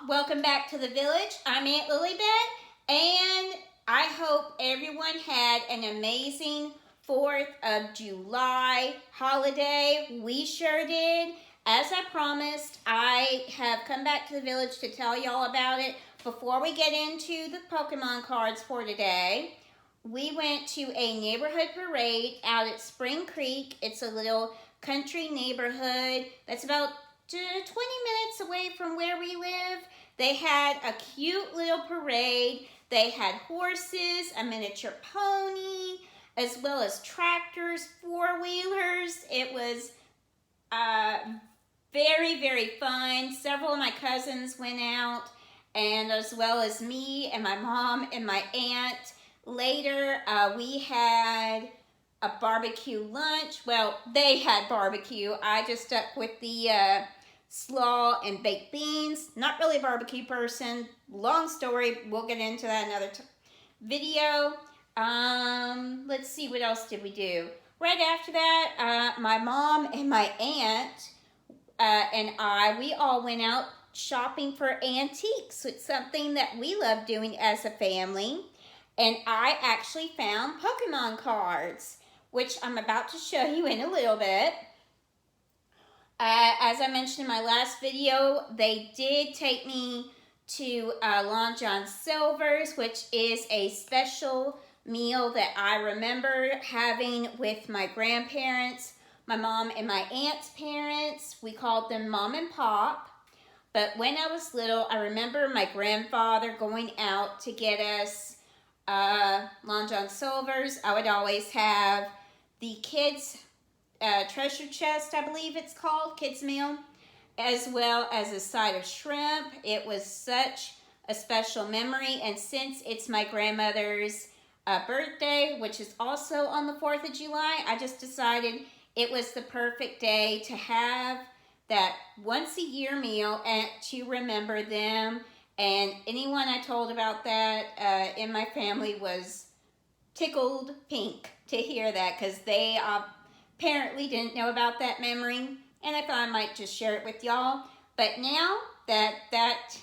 Welcome back to the village. I'm Aunt Lilybet, and I hope everyone had an amazing 4th of July holiday. We sure did. As I promised, I have come back to the village to tell y'all about it. Before we get into the Pokemon cards for today, we went to a neighborhood parade out at Spring Creek. It's a little country neighborhood that's about 20 minutes away from where we live. They had a cute little parade. They had horses, a miniature pony, as well as tractors, four-wheelers. It was very, very fun. Several of my cousins went out, and as well as me and my mom and my aunt. Later, we had a barbecue lunch. Well, they had barbecue. I just stuck with the slaw and baked beans. Not really a barbecue person. Long story. We'll get into that in another video. Let's see, what else did we do? Right after that, my mom and my aunt and we all went out shopping for antiques. It's something that we love doing as a family. And I actually found Pokemon cards, which I'm about to show you in a little bit. As I mentioned in my last video, they did take me to Long John Silver's, which is a special meal that I remember having with my grandparents, my mom and my aunt's parents. We called them Mom and Pop. But when I was little, I remember my grandfather going out to get us Long John Silver's. I would always have the kids' treasure chest, I believe it's called, kids' meal, as well as a side of shrimp. It was such a special memory, and since it's my grandmother's birthday, which is also on the 4th of July, I just decided it was the perfect day to have that once-a-year meal and to remember them. And anyone I told about that in my family was tickled pink to hear that, because they apparently didn't know about that memory, and I thought I might just share it with y'all. But now that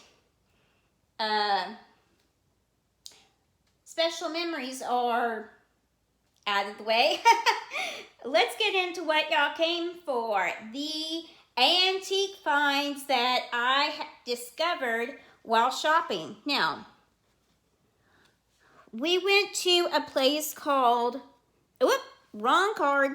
special memories are out of the way, let's get into what y'all came for. The antique finds that I discovered while shopping. Now, we went to a place called, wrong card.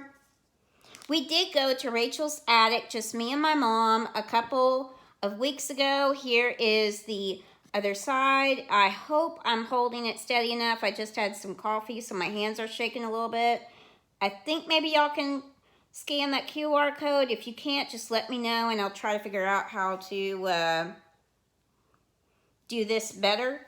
We did go to Rachel's Attic, just me and my mom, a couple of weeks ago. Here is the other side. I hope I'm holding it steady enough. I just had some coffee, so my hands are shaking a little bit. I think maybe y'all can scan that QR code. If you can't, just let me know, and I'll try to figure out how to do this better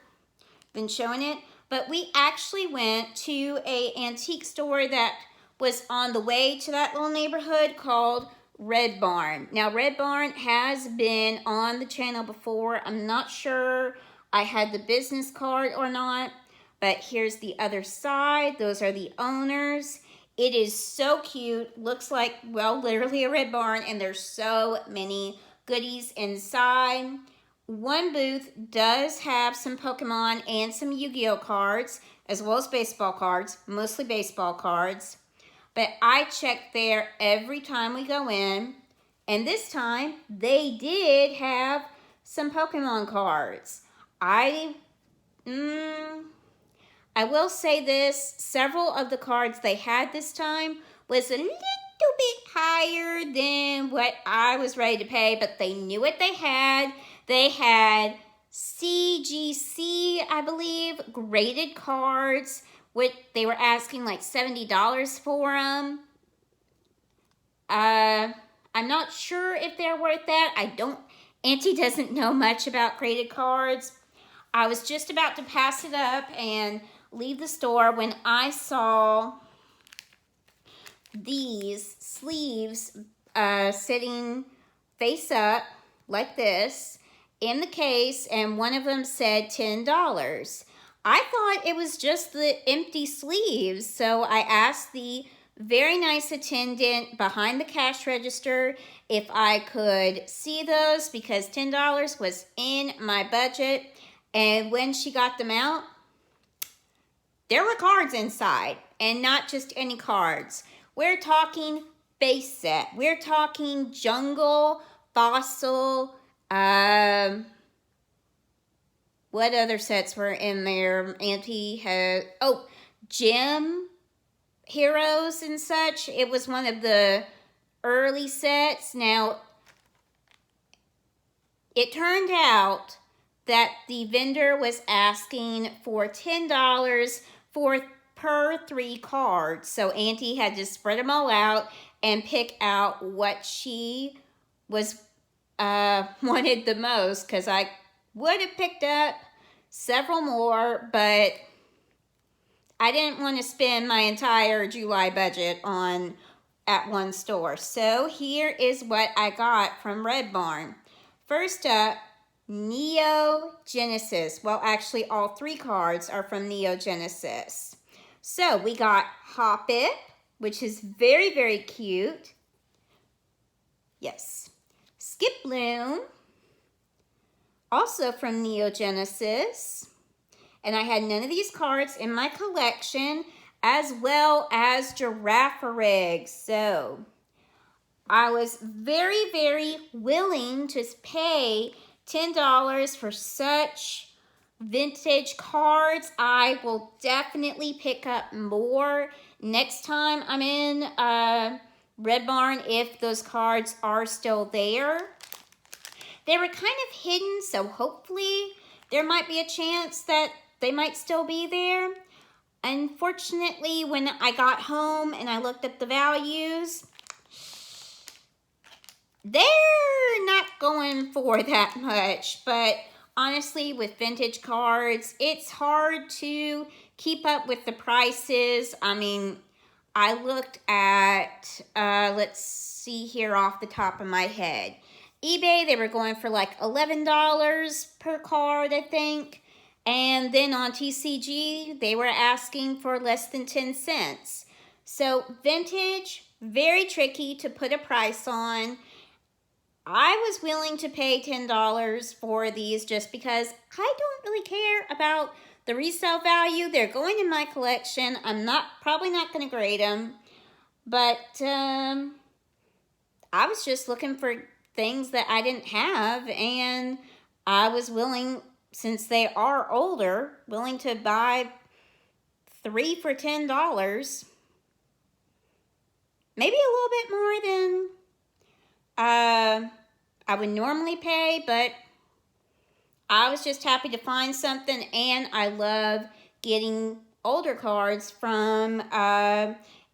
than showing it. But we actually went to an antique store that was on the way to that little neighborhood called Red Barn. Now, Red Barn has been on the channel before. I'm not sure I had the business card or not, but here's the other side. Those are the owners. It is so cute. Looks like, well, literally a Red Barn, and there's so many goodies inside. One booth does have some Pokemon and some Yu-Gi-Oh cards, as well as baseball cards, mostly baseball cards. But I check there every time we go in, and this time they did have some Pokemon cards. I will say this, several of the cards they had this time was a little bit higher than what I was ready to pay, but they knew what they had. They had CGC, I believe, graded cards, which they were asking like $70 for them. I'm not sure if they're worth that. Auntie doesn't know much about graded cards. I was just about to pass it up and leave the store when I saw these sleeves sitting face up like this in the case, and one of them said $10. I thought it was just the empty sleeves, so I asked the very nice attendant behind the cash register if I could see those, because $10 was in my budget. And when she got them out, there were cards inside, and not just any cards. We're talking base set. We're talking jungle, fossil, what other sets were in there? Auntie had, gem heroes and such. It was one of the early sets. Now, it turned out that the vendor was asking for $10 per 3 cards. So Auntie had to spread them all out and pick out what she was wanted the most, because I would have picked up several more, but I didn't want to spend my entire July budget at one store. So here is what I got from Red Barn. First up, Neo Genesis. Well, actually, all 3 cards are from Neo Genesis. So we got Hoppip, which is very, very cute. Yes. Skiploom, also from Neo Genesis. And I had none of these cards in my collection, as well as Girafarig. So I was very, very willing to pay $10 for such vintage cards. I will definitely pick up more next time I'm in Red Barn, if those cards are still there. They were kind of hidden, so hopefully there might be a chance that they might still be there. Unfortunately, when I got home and I looked up the values, they're not going for that much. But honestly, with vintage cards, it's hard to keep up with the prices. I mean, I looked at, let's see here off the top of my head. eBay, they were going for like $11 per card, I think. And then on TCG, they were asking for less than 10 cents. So vintage, very tricky to put a price on. I was willing to pay $10 for these just because I don't really care about the resale value. They're going in my collection. I'm probably not going to grade them. But I was just looking for things that I didn't have. And I was willing, since they are older, willing to buy 3 for $10. Maybe a little bit more than I would normally pay, but I was just happy to find something, and I love getting older cards from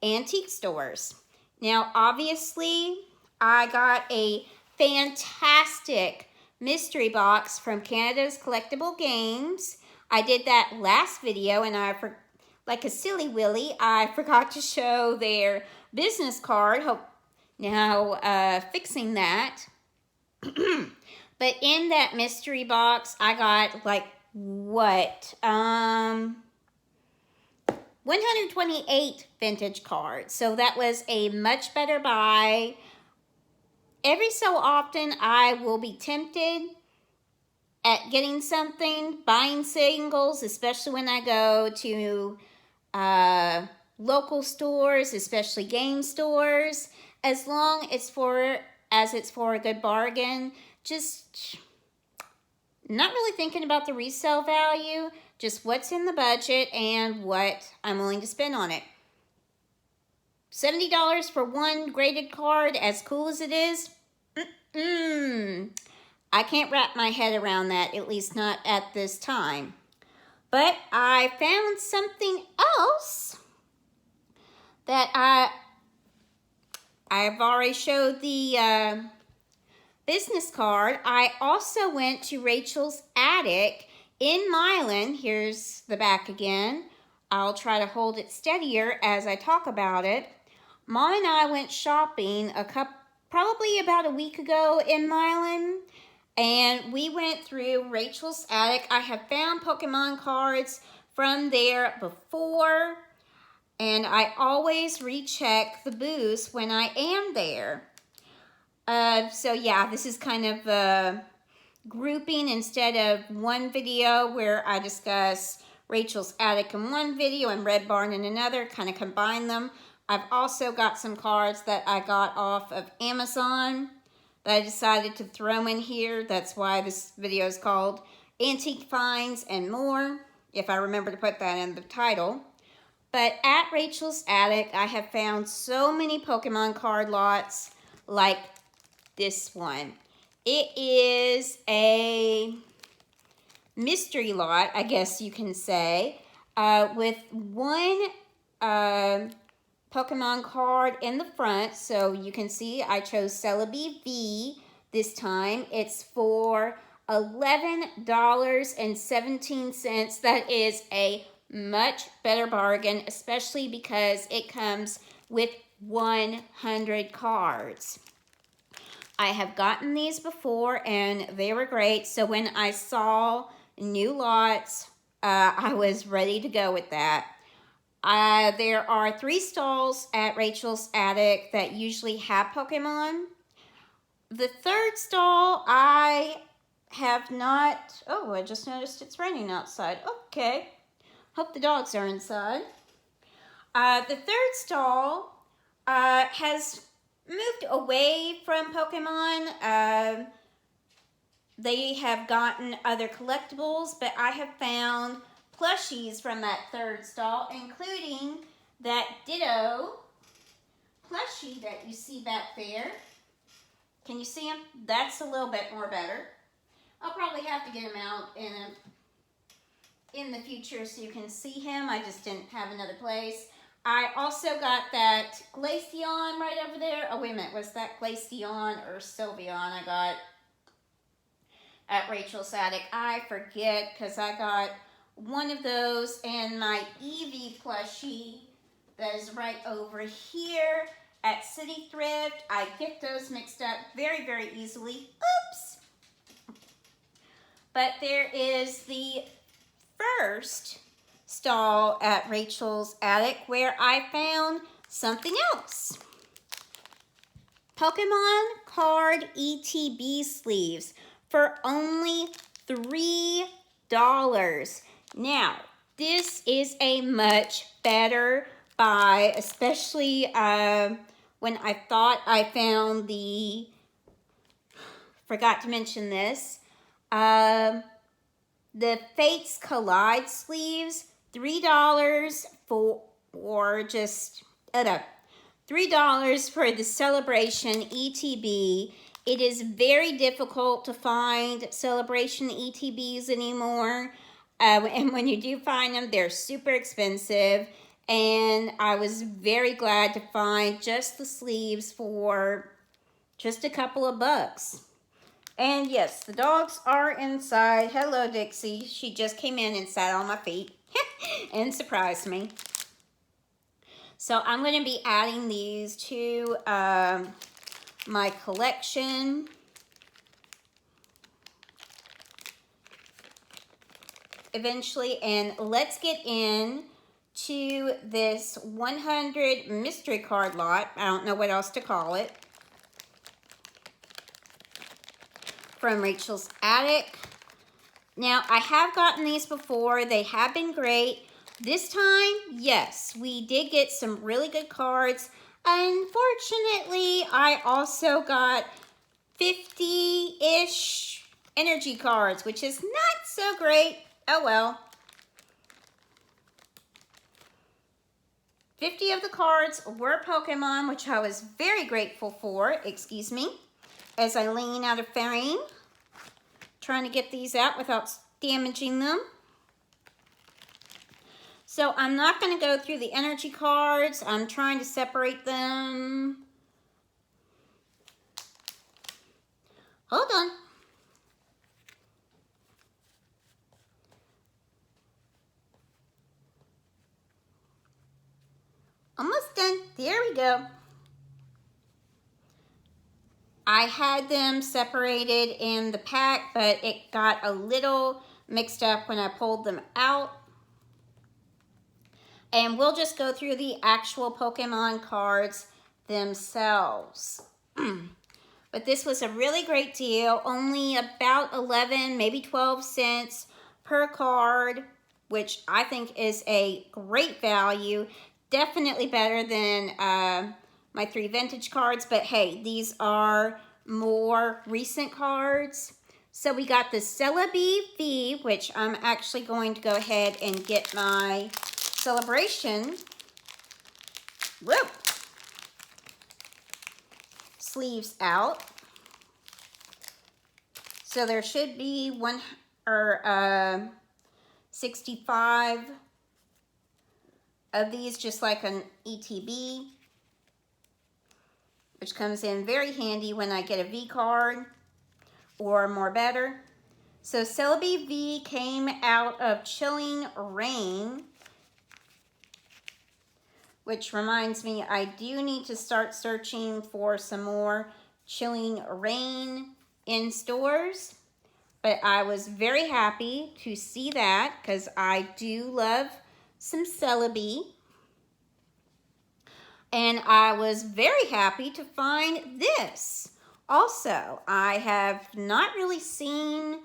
antique stores. Now, obviously, I got a fantastic mystery box from Canada's Collectible Games. I did that last video, and like a silly willy, I forgot to show their business card. Now, fixing that. But in that mystery box, I got like, what? 128 vintage cards. So that was a much better buy. Every so often, I will be tempted at getting something, buying singles, especially when I go to local stores, especially game stores, as long as it's for a good bargain. Just not really thinking about the resale value, just what's in the budget and what I'm willing to spend on it. $70 for one graded card, as cool as it is, I can't wrap my head around that, at least not at this time. But I found something else that I've already showed the business card. I also went to Rachel's Attic in Milan. Here's the back again. I'll try to hold it steadier as I talk about it. Mom and I went shopping probably about a week ago in Milan, and we went through Rachel's Attic. I have found Pokemon cards from there before, And I always recheck the booths when I am there. So yeah, this is kind of a grouping instead of one video where I discuss Rachel's Attic in one video and Red Barn in another, kind of combine them. I've also got some cards that I got off of Amazon that I decided to throw in here. That's why this video is called Antique Finds and More, if I remember to put that in the title. But at Rachel's Attic, I have found so many Pokemon card lots like this one. It is a mystery lot, I guess you can say, with one Pokemon card in the front. So you can see I chose Celebi V this time. It's for $11.17. That is a much better bargain, especially because it comes with 100 cards. I have gotten these before and they were great. So when I saw new lots, I was ready to go with that. There are 3 stalls at Rachel's Attic that usually have Pokemon. The 3rd stall, I have not... Oh, I just noticed it's raining outside. Okay. Hope the dogs are inside. The 3rd stall has moved away from Pokemon. They have gotten other collectibles, but I have found plushies from that 3rd stall, including that Ditto plushie that you see back there. Can you see him? That's a little bit more better. I'll probably have to get him out in the future so you can see him. I just didn't have another place. I also got that Glaceon right over there. Oh, wait a minute. Was that Glaceon or Sylveon I got at Rachel's Attic? I forget because I got one of those and my Eevee plushie that is right over here at City Thrift. I get those mixed up very, very easily. Oops! But there is the first stall at Rachel's Attic where I found something else. Pokemon card ETB sleeves for only $3. Now, this is a much better buy, especially when I thought I found the, forgot to mention this, the Fates Collide sleeves, $3 for just, $3 for the Celebration ETB. It is very difficult to find Celebration ETBs anymore. And when you do find them, they're super expensive. And I was very glad to find just the sleeves for just a couple of bucks. And yes, the dogs are inside. Hello, Dixie. She just came in and sat on my feet and surprised me. So I'm going to be adding these to my collection. Eventually, and let's get in to this 100 mystery card lot. I don't know what else to call it. From Rachel's Attic. Now, I have gotten these before. They have been great. This time, yes, we did get some really good cards. Unfortunately, I also got 50-ish energy cards, which is not so great. Oh well. 50 of the cards were Pokemon, which I was very grateful for. Excuse me. As I lean out of frame, trying to get these out without damaging them. So I'm not going to go through the energy cards. I'm trying to separate them. Hold on. Almost done. There we go. I had them separated in the pack, but it got a little mixed up when I pulled them out. And we'll just go through the actual Pokemon cards themselves. But this was a really great deal. Only about 11, maybe 12 cents per card, which I think is a great value. Definitely better than my 3 vintage cards. But hey, these are more recent cards. So we got the Celebi V, which I'm actually going to go ahead and get my celebration sleeves out. So there should be 65 of these, just like an ETB, which comes in very handy when I get a V card or more better. So Celebi V came out of Chilling Reign, which reminds me, I do need to start searching for some more Chilling Reign in stores. But I was very happy to see that because I do love some Celebi. And I was very happy to find this. Also, I have not really seen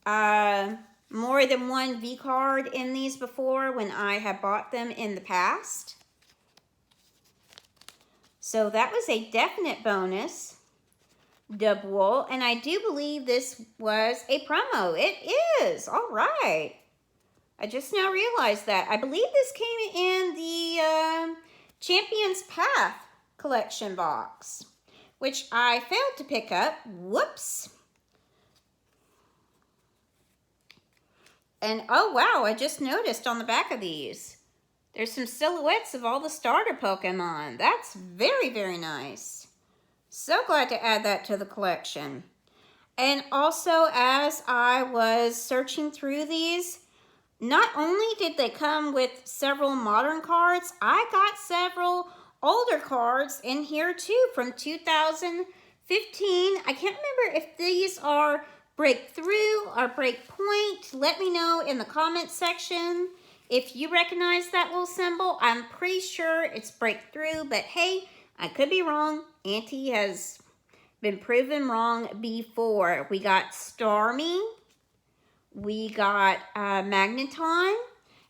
more than one V card in these before when I have bought them in the past. So that was a definite bonus. Dubwool, and I do believe this was a promo. It is. All right. I just now realized that. I believe this came in the Champions Path collection box, which I failed to pick up. Whoops. And oh wow, I just noticed on the back of these, there's some silhouettes of all the starter Pokemon. That's very, very nice. So glad to add that to the collection. And also, as I was searching through these, not only did they come with several modern cards, I got several older cards in here too from 2015. I can't remember if these are Breakthrough or Breakpoint. Let me know in the comments section if you recognize that little symbol. I'm pretty sure it's Breakthrough, but hey, I could be wrong. Auntie has been proven wrong before. We got Starmie. We got Magneton.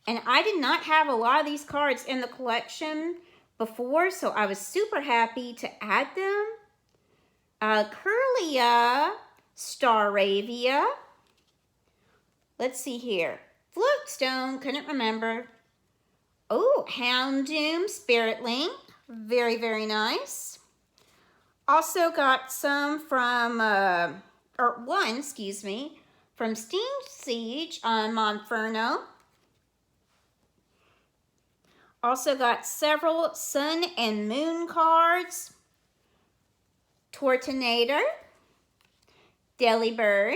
And I did not have a lot of these cards in the collection before, so I was super happy to add them. Kirlia, Staravia. Let's see here. Floatstone, couldn't remember. Oh, Houndoom, Spirit Link. Very, very nice. Also got some from, one, excuse me, from Steam Siege on Monferno. Also got several Sun and Moon cards. Tortonator, Delibird.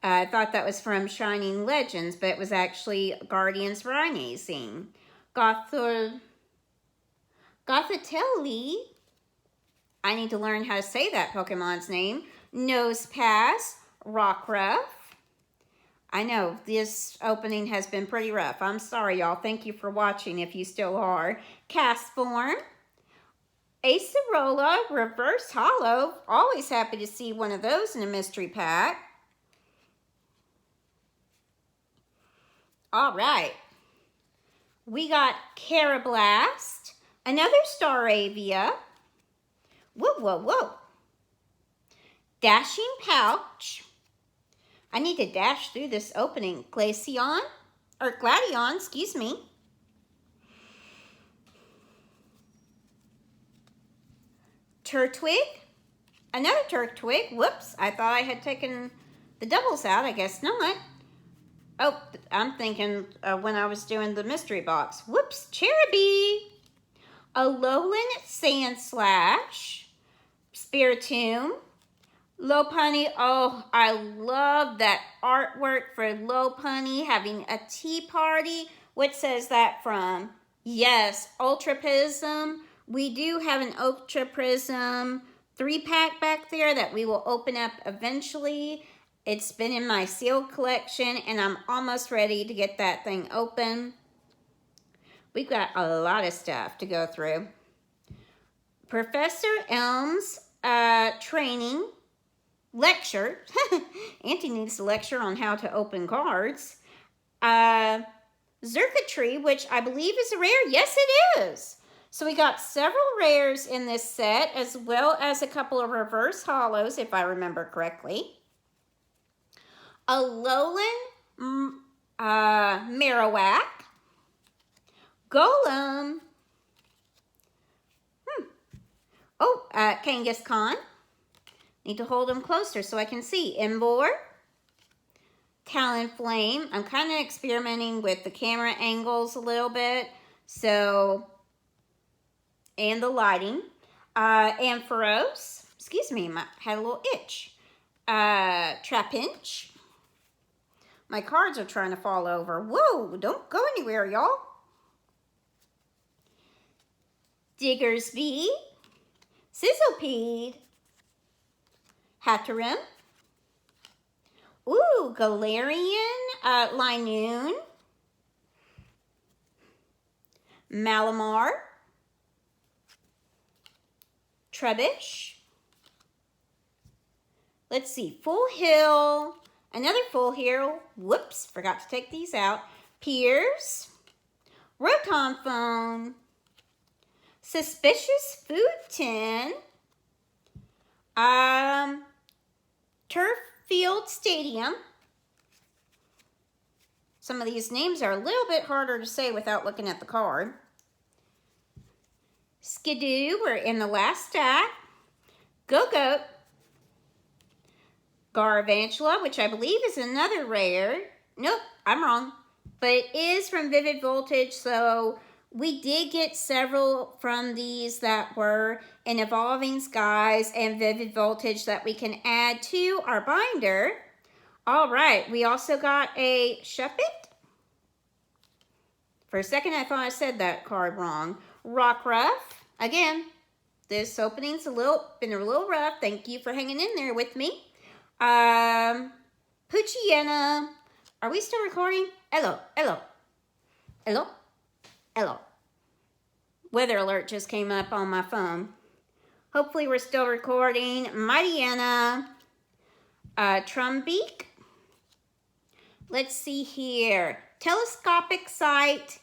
I thought that was from Shining Legends, but it was actually Guardians Rising. Gothitelle. I need to learn how to say that Pokemon's name. Nosepass, Rockruff. I know, this opening has been pretty rough. I'm sorry, y'all. Thank you for watching if you still are. Castform. Acerola, Reverse Hollow. Always happy to see one of those in a mystery pack. All right. We got Carablast. Another Staravia. Whoa, whoa, whoa. Dashing Pouch. I need to dash through this opening. Gladion, excuse me. Turtwig. Another Turtwig. Whoops, I thought I had taken the doubles out. I guess not. Oh, I'm thinking when I was doing the mystery box. Whoops, Cherubi. Alolan Sandslash. Spiritomb. Lopunny. Oh, I love that artwork for Lopunny having a tea party. What says that from? Yes, Ultra Prism. We do have an Ultra Prism 3-pack back there that we will open up eventually. It's been in my sealed collection, and I'm almost ready to get that thing open. We've got a lot of stuff to go through. Professor Elm's training lecture. Auntie needs a lecture on how to open cards. Xurkitree, which I believe is a rare. Yes, it is. So we got several rares in this set, as well as a couple of reverse holos, if I remember correctly. Alolan Marowak. Golem. Kangaskhan. Need to hold them closer so I can see. Emboar. Talonflame. I'm kind of experimenting with the camera angles a little bit. So, and the lighting. Ampharos. Excuse me, I had a little itch. Trapinch. My cards are trying to fall over. Whoa, don't go anywhere, y'all. Diggersby. Sizzlipede. Hatterene. Ooh, Galarian, Linoone, Malamar, Trubbish. Let's see, Full Hill, another Full Hill. Whoops, forgot to take these out. Piers, Rotom Phone, Suspicious Food Tin, Turffield Stadium. Some of these names are a little bit harder to say without looking at the card. Skidoo, we're in the last stack. Go-Goat. Garvantula, which I believe is another rare. Nope, I'm wrong. But it is from Vivid Voltage, so we did get several from these that were in Evolving Skies and Vivid Voltage that we can add to our binder. All right, we also got a Shuppet. For a second, I thought I said that card wrong. Rockruff. Again, this opening's been a little rough. Thank you for hanging in there with me. Poochyena. Are we still recording? Hello. Weather alert just came up on my phone. Hopefully we're still recording. Mightyena. Trumbeak. Let's see here. Telescopic Sight.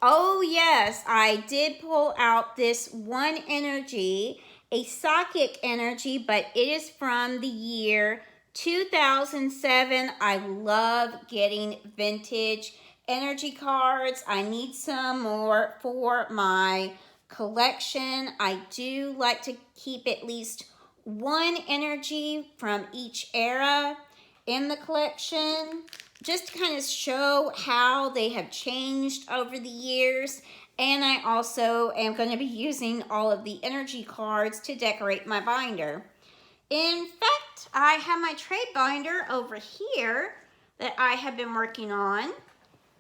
Oh yes, I did pull out this one energy, a psychic energy, but it is from the year 2007. I love getting vintage energy cards. I need some more for my collection. I do like to keep at least one energy from each era in the collection, just to kind of show how they have changed over the years. And I also am going to be using all of the energy cards to decorate my binder. In fact, I have my trade binder over here that I have been working on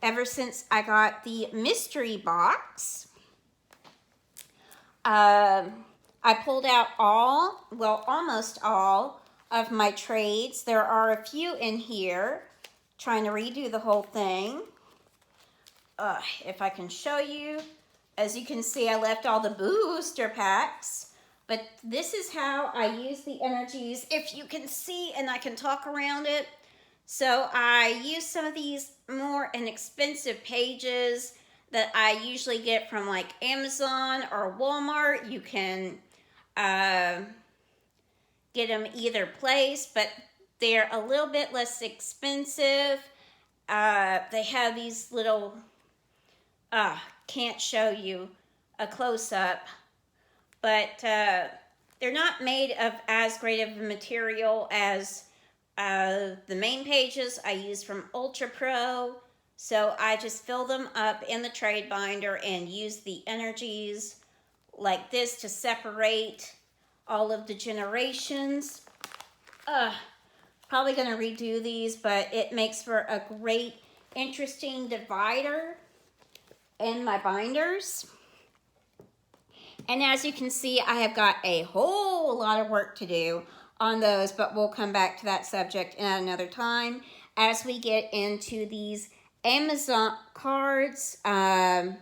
ever since I got the mystery box. I pulled out almost all of my trades. There are a few in here. Trying to redo the whole thing. If I can show you. As you can see, I left all the booster packs. But this is how I use the energies. If you can see, and I can talk around it. So I use some of these more inexpensive pages that I usually get from like Amazon or Walmart. You can get them either place, but they're a little bit less expensive. They have these little, can't show you a close-up, but they're not made of as great of a material as the main pages I use from Ultra Pro. So I just fill them up in the trade binder and use the energies like this to separate all of the generations. Probably going to redo these, but it makes for a great, interesting divider in my binders. And as you can see, I have got a whole lot of work to do on those, but we'll come back to that subject at another time as we get into these Amazon cards. I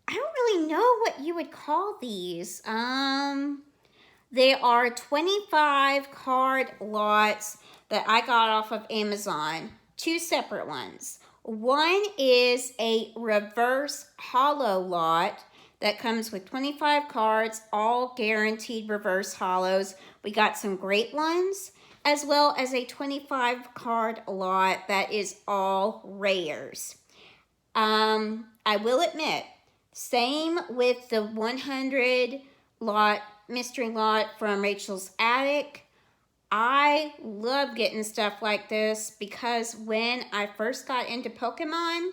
don't really know what you would call these. They are 25 card lots that I got off of Amazon. Two separate ones. One is a reverse hollow lot that comes with 25 cards, all guaranteed reverse hollows. We got some great ones, as well as a 25 card lot that is all rares. I will admit, same with the 100 lot, mystery lot from Rachel's Attic. I love getting stuff like this because when I first got into Pokemon,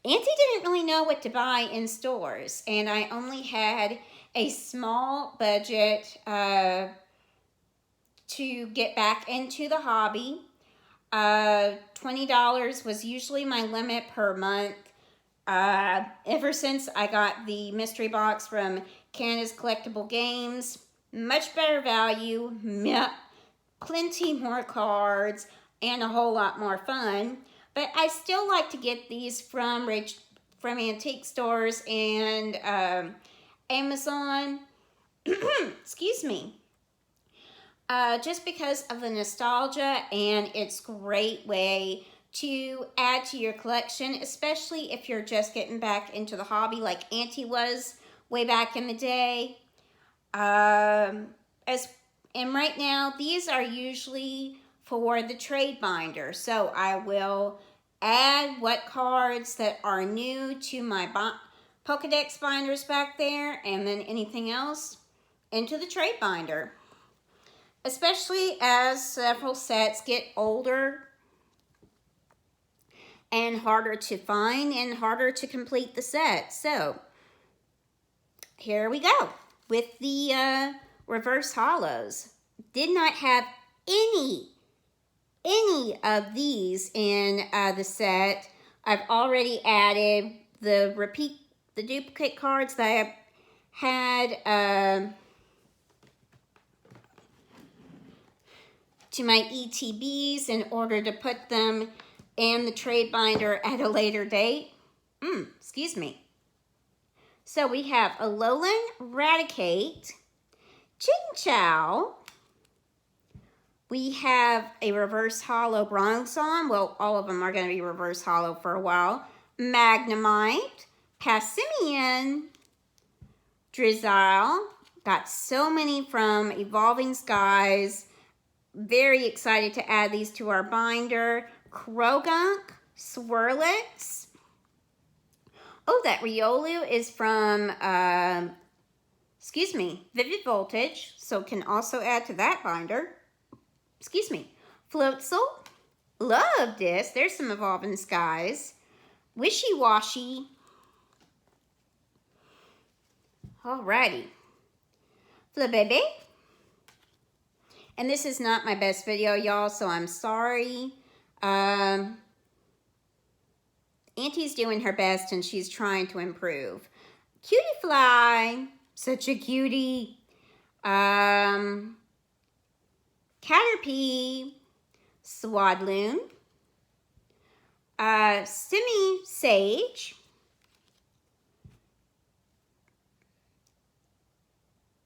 Auntie didn't really know what to buy in stores, and I only had a small budget to get back into the hobby. $20 was usually my limit per month. Ever since I got the mystery box from Canada's Collectible Games, much better value, plenty more cards, and a whole lot more fun. But I still like to get these from antique stores and Amazon. Excuse me. Just because of the nostalgia, and it's a great way to add to your collection, especially if you're just getting back into the hobby like Auntie was way back in the day. And right now, these are usually for the trade binder. So I will add what cards that are new to my Pokedex binders back there, and then anything else into the trade binder. Especially as several sets get older and harder to find and harder to complete the set. So here we go with the reverse hollows. Did not have any of these in the set. I've already added the duplicate cards that I had to my ETBs in order to put them in the trade binder at a later date. Excuse me. So we have Alolan Raticate, Chinchou. We have a reverse hollow Bronzong. Well, all of them are going to be reverse hollow for a while. Magnemite, Passimian, Drizzile. Got so many from Evolving Skies. Very excited to add these to our binder. Krogunk, Swirlix. Oh, that Riolu is from, Vivid Voltage, so can also add to that binder. Excuse me. Floatzel. Love this. There's some Evolving Skies. Wishy Washy. Alrighty. Flabébé. And this is not my best video, y'all, so I'm sorry. Auntie's doing her best, and she's trying to improve. Cutiefly. Such a cutie. Caterpie. Swadloon. Simisage.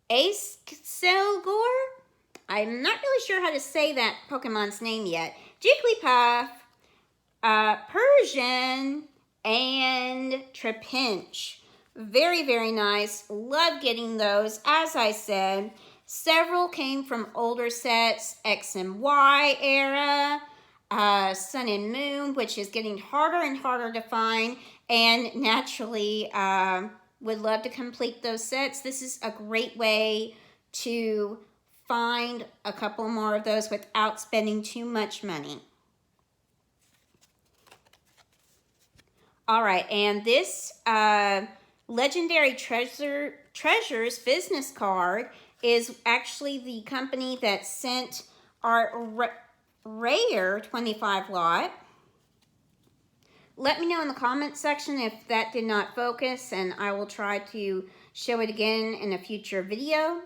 Acelgor. I'm not really sure how to say that Pokemon's name yet. Jigglypuff, Persian, and Trapinch. Very, very nice. Love getting those. As I said, several came from older sets, X and Y era, Sun and Moon, which is getting harder and harder to find, and naturally would love to complete those sets. This is a great way to find a couple more of those without spending too much money. All right, and this Legendary Treasures business card is actually the company that sent our rare 25 lot. Let me know in the comments section if that did not focus, and I will try to show it again in a future video.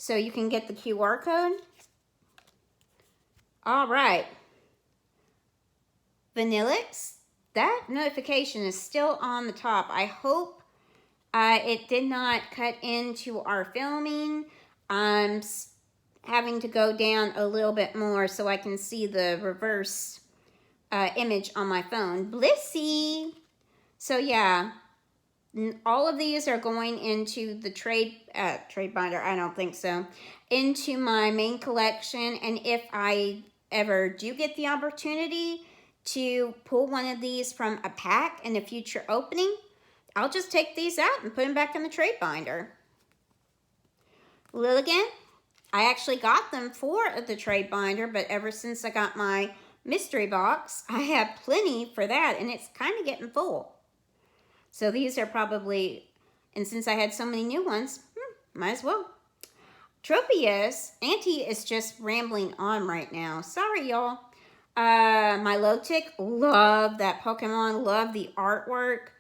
so you can get the QR code. All right. Vanillix, that notification is still on the top. I hope it did not cut into our filming. I'm having to go down a little bit more so I can see the reverse image on my phone. Blissey. So yeah, all of these are going into the trade binder. I don't think so. Into my main collection. And if I ever do get the opportunity to pull one of these from a pack in a future opening, I'll just take these out and put them back in the trade binder. Lilligant, I actually got them for the trade binder, but ever since I got my mystery box, I have plenty for that, and it's kind of getting full. So these are probably, and since I had so many new ones, might as well. Tropius, Auntie is just rambling on right now. Sorry, y'all. Milotic, love that Pokemon, love the artwork.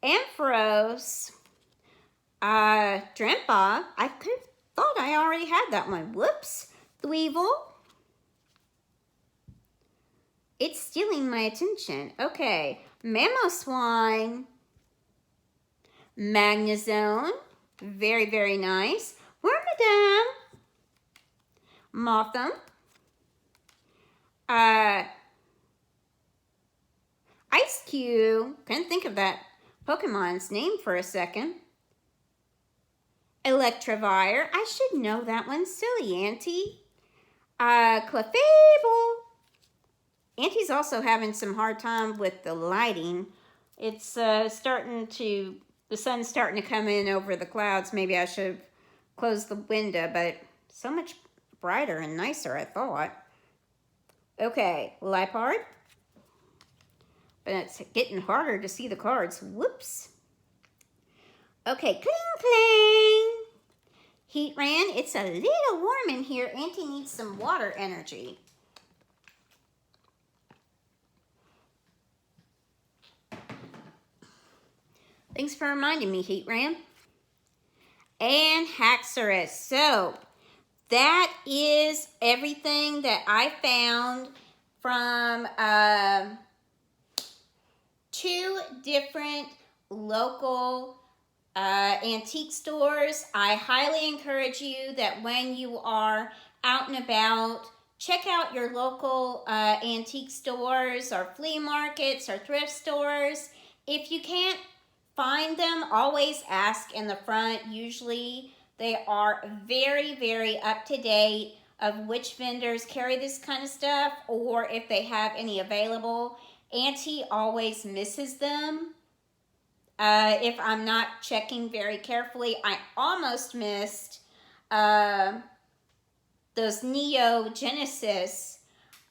Ampharos, Drampa, I thought I already had that one. Whoops. Dweevil. It's stealing my attention. Okay. Mamoswine. Magnezone. Very, very nice. Wormadam. Mothim. Ice Cube. Couldn't think of that Pokemon's name for a second. Electivire. I should know that one. Silly Auntie. Clefable. Auntie's also having some hard time with the lighting. It's the sun's starting to come in over the clouds. Maybe I should have closed the window, but so much brighter and nicer, I thought. Okay, Liepard. But it's getting harder to see the cards. Whoops. Okay, Kling Kling. Heatran, it's a little warm in here. Auntie needs some water energy. Thanks for reminding me, Heatran. And Haxorus. So, that is everything that I found from 2 different local antique stores. I highly encourage you that when you are out and about, check out your local antique stores or flea markets or thrift stores. If you can't find them, always ask in the front. Usually they are very, very up to date of which vendors carry this kind of stuff or if they have any available. Auntie always misses them. If I'm not checking very carefully, I almost missed those Neo Genesis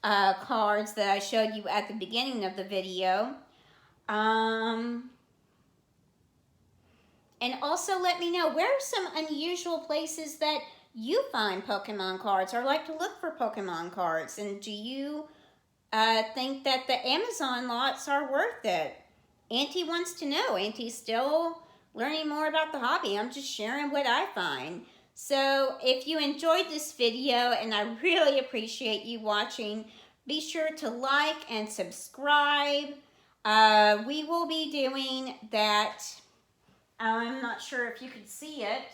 cards that I showed you at the beginning of the video. And also let me know, where are some unusual places that you find Pokemon cards or like to look for Pokemon cards? And do you think that the Amazon lots are worth it? Auntie wants to know. Auntie's still learning more about the hobby. I'm just sharing what I find. So if you enjoyed this video, and I really appreciate you watching, be sure to like and subscribe. We will be doing that. I'm not sure if you can see it.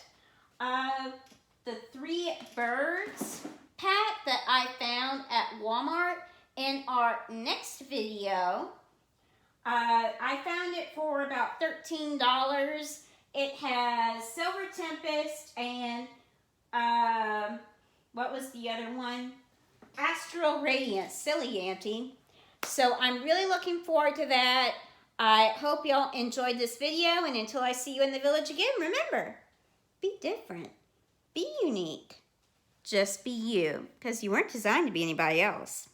The 3 birds pack that I found at Walmart in our next video. I found it for about $13. It has Silver Tempest and what was the other one? Astral Radiance. Silly Auntie. So I'm really looking forward to that. I hope y'all enjoyed this video, and until I see you in the village again, remember, be different, be unique, just be you, because you weren't designed to be anybody else.